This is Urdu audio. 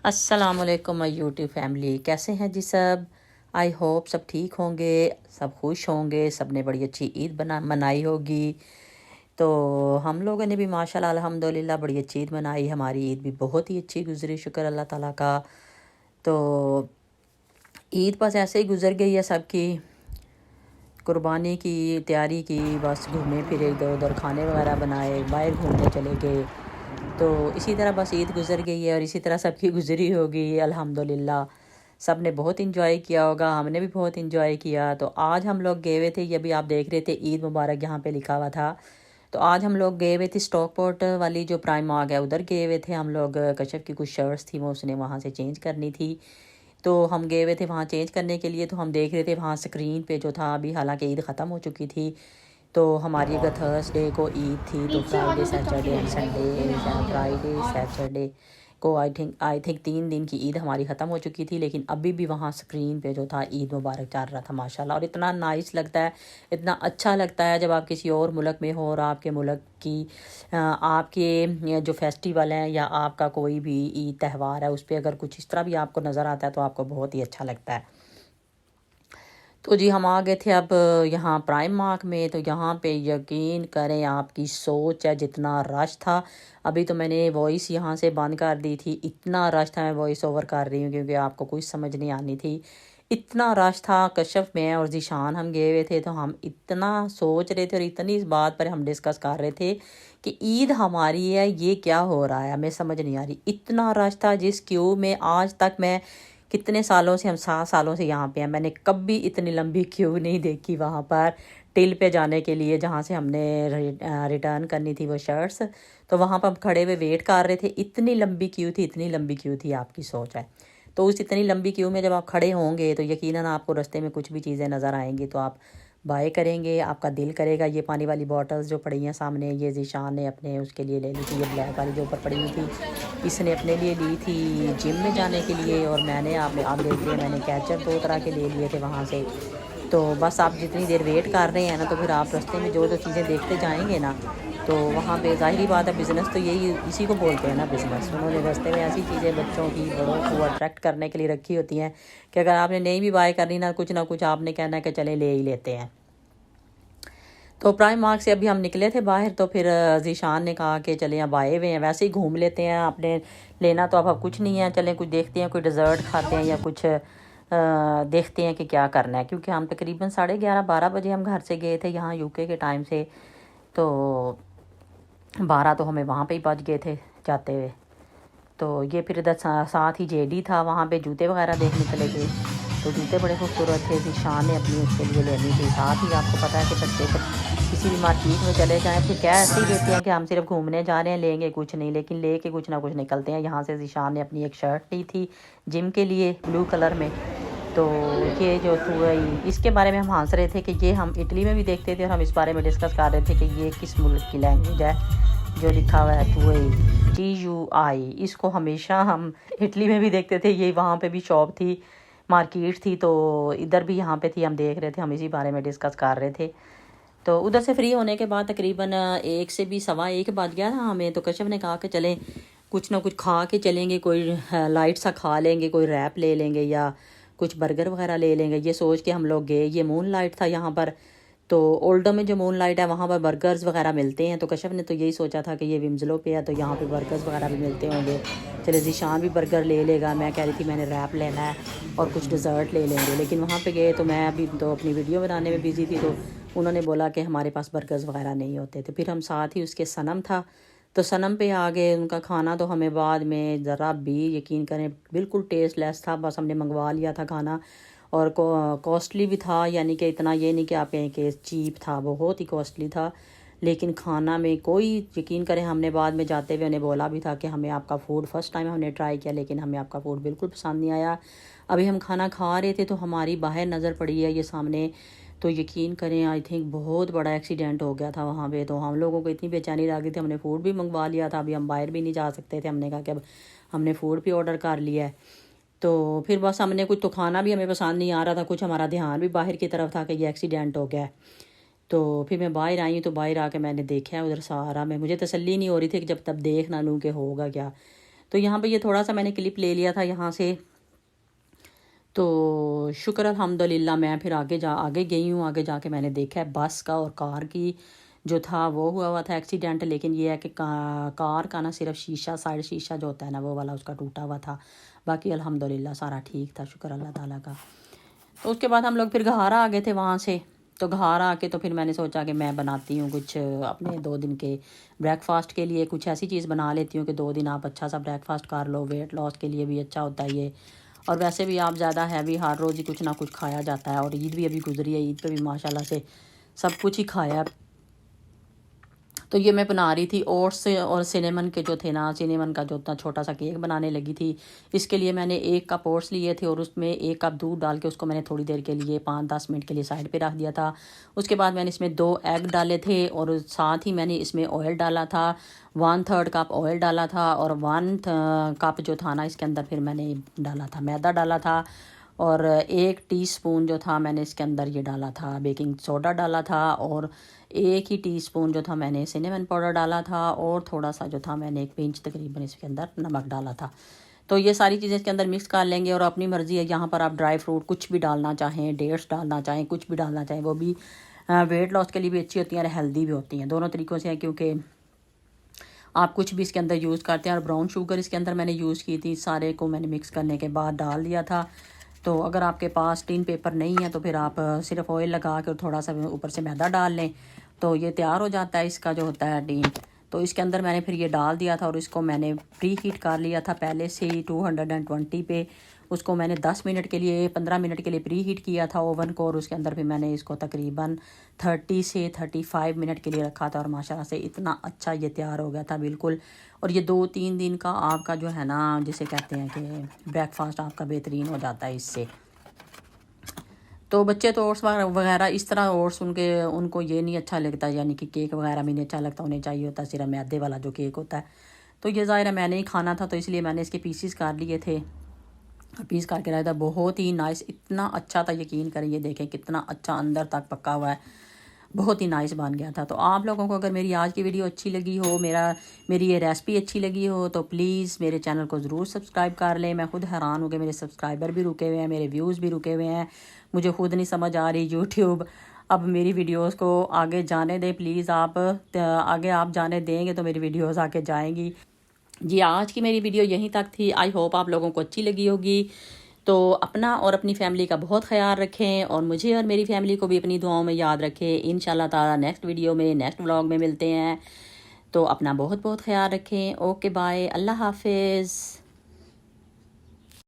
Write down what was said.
السلام علیکم مائی یوٹیوب فیملی، کیسے ہیں جی سب؟ آئی ہوپ سب ٹھیک ہوں گے، سب خوش ہوں گے، سب نے بڑی اچھی عید منائی ہوگی۔ تو ہم لوگوں نے بھی ماشاءاللہ الحمدللہ بڑی اچھی عید منائی، ہماری عید بھی بہت ہی اچھی گزری، شکر اللہ تعالیٰ کا۔ تو عید بس ایسے ہی گزر گئی ہے، سب کی قربانی کی تیاری کی، بس گھومے پھرے ادھر ادھر، کھانے وغیرہ بنائے، باہر گھومنے چلے گئے۔ تو اسی طرح بس عید گزر گئی ہے اور اسی طرح سب کی گزری ہوگی الحمدللہ۔ سب نے بہت انجوائے کیا ہوگا، ہم نے بھی بہت انجوائے کیا۔ تو آج ہم لوگ گئے ہوئے تھے، یہ بھی آپ دیکھ رہے تھے عید مبارک یہاں پہ لکھا ہوا تھا۔ تو آج ہم لوگ گئے ہوئے تھے اسٹاک پورٹ والی جو پرائم مارک ہے ادھر گئے ہوئے تھے ہم لوگ۔ کشف کی کچھ شرٹس تھی، وہ اس نے وہاں سے چینج کرنی تھی، تو ہم گئے ہوئے تھے وہاں چینج کرنے کے لیے۔ تو ہم دیکھ رہے تھے وہاں اسکرین پہ جو تھا، ابھی حالانکہ عید ختم ہو چکی تھی، تو ہماری اگر تھرسڈے کو عید تھی تو Friday Saturday and Sunday, Friday Saturday کو آئی تھنک 3 دن کی عید ہماری ختم ہو چکی تھی، لیکن ابھی بھی وہاں اسکرین پہ جو تھا عید مبارک چل رہا تھا ماشاءاللہ۔ اور اتنا نائس لگتا ہے، اتنا اچھا لگتا ہے جب آپ کسی اور ملک میں ہو اور آپ کے ملک کی آپ کے جو فیسٹیول ہیں یا آپ کا کوئی بھی عید تہوار ہے اس پہ اگر کچھ اس طرح بھی آپ کو نظر آتا ہے تو آپ کو بہت ہی اچھا لگتا ہے۔ تو جی ہم آ گئے تھے اب یہاں پرائم مارک میں، تو یہاں پہ یقین کریں آپ کی سوچ ہے جتنا رش تھا۔ ابھی تو میں نے وائس یہاں سے بند کر دی تھی، اتنا رش تھا، میں وائس اوور کر رہی ہوں کیونکہ آپ کو کوئی سمجھ نہیں آنی تھی، اتنا رش تھا۔ کشف میں اور ذیشان ہم گئے ہوئے تھے، تو ہم اتنا سوچ رہے تھے اور اتنی اس بات پر ہم ڈسکس کر رہے تھے کہ عید ہماری ہے، یہ کیا ہو رہا ہے، ہمیں سمجھ نہیں آ رہی۔ اتنا رش تھا جس کیو میں آج تک میں کتنے سالوں سے، ہم 7 سالوں سے یہاں پہ ہیں، میں نے کبھی اتنی لمبی کیو نہیں دیکھی وہاں پر ٹل پہ جانے کے لیے، جہاں سے ہم نے ریٹرن کرنی تھی وہ شرٹس۔ تو وہاں پر ہم کھڑے ہوئے ویٹ کر رہے تھے، اتنی لمبی کیو تھی، اتنی لمبی کیو تھی، آپ کی سوچ ہے۔ تو اس اتنی لمبی کیو میں جب آپ کھڑے ہوں گے تو یقیناً آپ کو رستے میں کچھ بھی چیزیں نظر آئیں گی تو آپ بائی کریں گے، آپ کا دل کرے گا۔ یہ پانی والی بوٹلز جو پڑی ہیں سامنے، یہ ذیشان نے اپنے اس کے لیے لے لی تھی، یہ بلیک والی جو اوپر پڑی ہوئی تھی اس نے اپنے لیے لی تھی جم میں جانے کے لیے، اور میں نے آپ دیکھ رہے ہیں میں نے کیچر 2 طرح کے لے لیے تھے وہاں سے۔ تو بس آپ جتنی دیر ویٹ کر رہے ہیں نا، تو پھر آپ رستے میں جو چیزیں دیکھتے جائیں گے نا، تو وہاں پہ ظاہری بات ہے بزنس تو یہی اسی کو بولتے ہیں نا بزنس۔ انہوں نے رستے میں ایسی چیزیں بچوں کی بڑوں کو اٹریکٹ کرنے کے لیے رکھی ہوتی ہیں کہ اگر آپ نے نہیں بھی بائی کرنی نہ کچھ آپ نے کہنا ہے کہ چلے لے ہی لیتے ہیں۔ تو پرائم مارک سے ابھی ہم نکلے تھے باہر، تو پھر ذیشان نے کہا کہ چلیں اب آئے ہوئے ہیں ویسے ہی گھوم لیتے ہیں، آپ نے لینا تو اب کچھ نہیں ہے، چلیں کچھ دیکھتے ہیں، کوئی ڈیزرٹ کھاتے ہیں یا کچھ دیکھتے ہیں کہ کیا کرنا ہے، کیونکہ ہم تقریباً 11:30-12 بجے ہم گھر سے گئے تھے یہاں UK کے ٹائم سے، تو 12 تو ہمیں وہاں پہ ہی بج گئے تھے جاتے ہوئے۔ تو یہ پھر ادھر ساتھ ہی JD تھا، وہاں پہ جوتے وغیرہ دیکھنے چلے گئے، تو جوتے بڑے خوبصورت تھے، ذیشان نے اپنی اس کے لیے لینی تھی۔ ساتھ ہی آپ کو پتہ ہے کہ بچے کسی بھی مارکیٹ میں چلے جائیں پھر کیا ایسے ہی دیتے ہیں کہ ہم صرف گھومنے جا رہے ہیں، لیں گے کچھ نہیں، لیکن لے کے کچھ نہ کچھ نکلتے ہیں۔ یہاں سے ذیشان نے اپنی ایک شرٹ لی تھی جم کے لیے بلو کلر میں، تو یہ جو اس کے بارے میں ہم ہنس رہے تھے کہ یہ ہم اٹلی میں بھی دیکھتے تھے اور ہم اس بارے میں ڈسکس کر رہے تھے کہ یہ کس ملک کی لینگویج ہے جو لکھا ہوا ہے TUI، اس کو ہمیشہ ہم اٹلی میں بھی دیکھتے تھے، یہ وہاں پہ بھی شاپ تھی، مارکیٹ تھی، تو ادھر بھی یہاں پہ تھی، ہم دیکھ رہے تھے، ہم اسی بارے میں ڈسکس کر رہے تھے۔ تو ادھر سے فری ہونے کے بعد تقریباً 1 سے بھی 1:15 بج گیا تھا ہمیں، تو کشف نے کہا کہ چلیں کچھ نہ کچھ کھا کے چلیں گے، کوئی لائٹ سا کھا لیں گے، کوئی ریپ لے لیں گے یا کچھ برگر وغیرہ لے لیں گے۔ یہ سوچ کے ہم لوگ گئے، یہ مون لائٹ تھا یہاں پر، تو اولڈو میں جو مون لائٹ ہے وہاں پر برگرز وغیرہ ملتے ہیں، تو کشف نے تو یہی سوچا تھا کہ یہ ومزلو پہ ہے تو یہاں پہ برگرز وغیرہ بھی ملتے ہوں گے، چلے ذیشان بھی برگر لے لے گا، میں کہہ رہی تھی میں نے ریپ لینا ہے اور کچھ ڈیزرٹ لے لیں گے، لیکن وہاں پہ گئے تو میں ابھی تو اپنی ویڈیو بنانے میں بزی تھی، تو انہوں نے بولا کہ ہمارے پاس برگرز وغیرہ نہیں ہوتے، تو پھر ہم ساتھ ہی اس کے صنم تھا، تو صنم پہ آ گئے۔ ان کا کھانا تو ہمیں بعد میں ذرا بھی یقین کریں بالکل ٹیسٹ لیس تھا، بس ہم نے منگوا لیا تھا کھانا، اور کاسٹلی بھی تھا، یعنی کہ اتنا یہ نہیں کہ آپ کہیں کہ چیپ تھا، بہت ہی کاسٹلی تھا، لیکن کھانا میں کوئی یقین کریں ہم نے بعد میں جاتے ہوئے انہیں بولا بھی تھا کہ ہمیں آپ کا فوڈ فرسٹ ٹائم ہم نے ٹرائی کیا لیکن ہمیں آپ کا فوڈ بالکل پسند نہیں آیا۔ ابھی ہم کھانا کھا رہے تھے تو ہماری باہر نظر پڑی ہے یہ سامنے، تو یقین کریں آئی تھنک بہت بڑا ایکسیڈنٹ ہو گیا تھا وہاں پہ، تو ہم لوگوں کو اتنی بے چینی لگ گئی تھی، ہم نے فوڈ بھی منگوا لیا تھا، ابھی ہم باہر بھی نہیں جا سکتے تھے، ہم نے کہا کہ اب ہم نے فوڈ بھی آرڈر کر لیا ہے، تو پھر بس ہم نے کچھ تو کھانا بھی ہمیں پسند نہیں آ رہا تھا، کچھ ہمارا دھیان بھی باہر کی طرف تھا کہ یہ ایکسیڈنٹ ہو گیا ہے۔ تو پھر میں باہر آئی، تو باہر آ کے میں نے دیکھا ادھر سارا، مجھے تسلی نہیں ہو رہی تھی کہ جب تب دیکھ نہ لوں کہ ہوگا کیا۔ تو تو یہاں پہ یہ تھوڑا سا میں نے کلپ لے لیا تھا یہاں سے. تو شکر الحمدللہ میں پھر آگے گئی ہوں. آگے جا کے میں نے دیکھا ہے بس کا اور کار کی جو تھا وہ ہوا تھا ایکسیڈنٹ. لیکن یہ ہے کہ کار کا نا صرف شیشہ سائڈ شیشہ جو ہوتا ہے نا وہ والا اس کا ٹوٹا ہوا تھا. باقی الحمدللہ سارا ٹھیک تھا, شکر اللہ تعالیٰ کا. تو اس کے بعد ہم لوگ پھر گھر آ گئے تھے وہاں سے. تو گھر آ کے تو پھر میں نے سوچا کہ میں بناتی ہوں کچھ اپنے 2 دن کے بریک فاسٹ کے لیے. کچھ ایسی چیز بنا لیتی ہوں کہ 2 دن آپ اچھا سا بریک فاسٹ کر لو. ویٹ لاس کے لیے بھی اچھا ہوتا ہے یہ, اور ویسے بھی آپ زیادہ ہیوی ہر روز ہی کچھ نہ کچھ کھایا جاتا ہے. اور عید بھی ابھی گزری ہے, عید پہ بھی ماشاءاللہ سے سب کچھ ہی کھایا. تو یہ میں بنا رہی تھی اوٹس اور سینیمن کے جو تھے نا, سینیمن کا جو چھوٹا سا کیک بنانے لگی تھی. اس کے لیے میں نے 1 کپ اوٹس لیے تھے اور اس میں 1 کپ دودھ ڈال کے اس کو میں نے تھوڑی دیر کے لیے 5-10 منٹ کے لیے سائڈ پہ رکھ دیا تھا. اس کے بعد میں نے اس میں 2 ایگ ڈالے تھے اور ساتھ ہی میں نے اس میں آئل ڈالا تھا. 1/3 کپ آئل ڈالا تھا اور 1 کپ جو تھا نا اس کے اندر پھر میں نے ڈالا تھا میدا ڈالا تھا. اور 1 ٹی سپون جو تھا میں نے اس کے اندر یہ ڈالا تھا بیکنگ سوڈا ڈالا تھا. اور 1 ہی ٹی سپون جو تھا میں نے سینیمن پاؤڈر ڈالا تھا. اور تھوڑا سا جو تھا میں نے 1 پنچ تقریباً اس کے اندر نمک ڈالا تھا. تو یہ ساری چیزیں اس کے اندر مکس کر لیں گے. اور اپنی مرضی ہے, یہاں پر آپ ڈرائی فروٹ کچھ بھی ڈالنا چاہیں, ڈیٹس ڈالنا چاہیں, کچھ بھی ڈالنا چاہیں, وہ بھی ویٹ لاس کے لیے بھی اچھی ہوتی ہیں اور ہیلدی بھی ہوتی ہیں. دونوں طریقوں سے ہیں کیونکہ آپ کچھ بھی اس کے اندر یوز کرتے ہیں. اور براؤن شوگر اس کے اندر میں نے یوز کی تھی. سارے کو میں نے مکس کرنے کے بعد ڈال دیا تھا. تو اگر آپ کے پاس ٹین پیپر نہیں ہے تو پھر آپ صرف آئل لگا کے تھوڑا سا اوپر سے میدا ڈال لیں تو یہ تیار ہو جاتا ہے اس کا جو ہوتا ہے ٹین. تو اس کے اندر میں نے پھر یہ ڈال دیا تھا اور اس کو میں نے پری ہیٹ کر لیا تھا پہلے سے ہی 220 پہ. اس کو میں نے 10 منٹ کے لیے 15 منٹ کے لیے پری ہیٹ کیا تھا اوون کو. اور اس کے اندر پھر میں نے اس کو تقریباً 30 سے 35 منٹ کے لیے رکھا تھا. اور ماشاءاللہ سے اتنا اچھا یہ تیار ہو گیا تھا بالکل. اور یہ 2-3 دن کا آپ کا جو ہے نا جسے کہتے ہیں کہ بریک فاسٹ آپ کا بہترین ہو جاتا ہے اس سے. تو بچے تو اوٹس وغیرہ اس طرح اوٹس ان کو یہ نہیں اچھا لگتا, یعنی کہ کیک وغیرہ بھی نہیں اچھا لگتا. انہیں چاہیے ہوتا ہے صرف میدے والا جو کیک ہوتا ہے. تو یہ ظاہر ہے میں نے ہی کھانا تھا تو اس لیے میں نے اس کے پیسز کر لیے تھے, پیس کر کے رکھا تھا. بہت ہی نائس, اتنا اچھا تھا, یقین کریں یہ دیکھیں کتنا اچھا اندر تک پکا ہوا ہے. بہت ہی نائس بن گیا تھا. تو آپ لوگوں کو اگر میری آج کی ویڈیو اچھی لگی ہو, میری یہ ریسپی اچھی لگی ہو تو پلیز میرے چینل کو ضرور سبسکرائب کر لیں. میں خود حیران ہوں کہ میرے سبسکرائبر بھی رکے ہوئے ہیں, میرے ویوز بھی رکے ہوئے ہیں. مجھے خود نہیں سمجھ آ رہی یوٹیوب اب میری ویڈیوز کو آگے جانے دیں پلیز. آپ آگے آپ جانے دیں گے تو میری ویڈیوز آگے جائیں گی. جی آج کی میری ویڈیو یہیں تک تھی. آئی ہوپ آپ لوگوں کو اچھی لگی ہوگی. تو اپنا اور اپنی فیملی کا بہت خیال رکھیں اور مجھے اور میری فیملی کو بھی اپنی دعاؤں میں یاد رکھیں. انشاءاللہ تعالی نیکسٹ ویڈیو میں نیکسٹ ولاگ میں ملتے ہیں. تو اپنا بہت بہت خیال رکھیں. اوکے بائے, اللہ حافظ.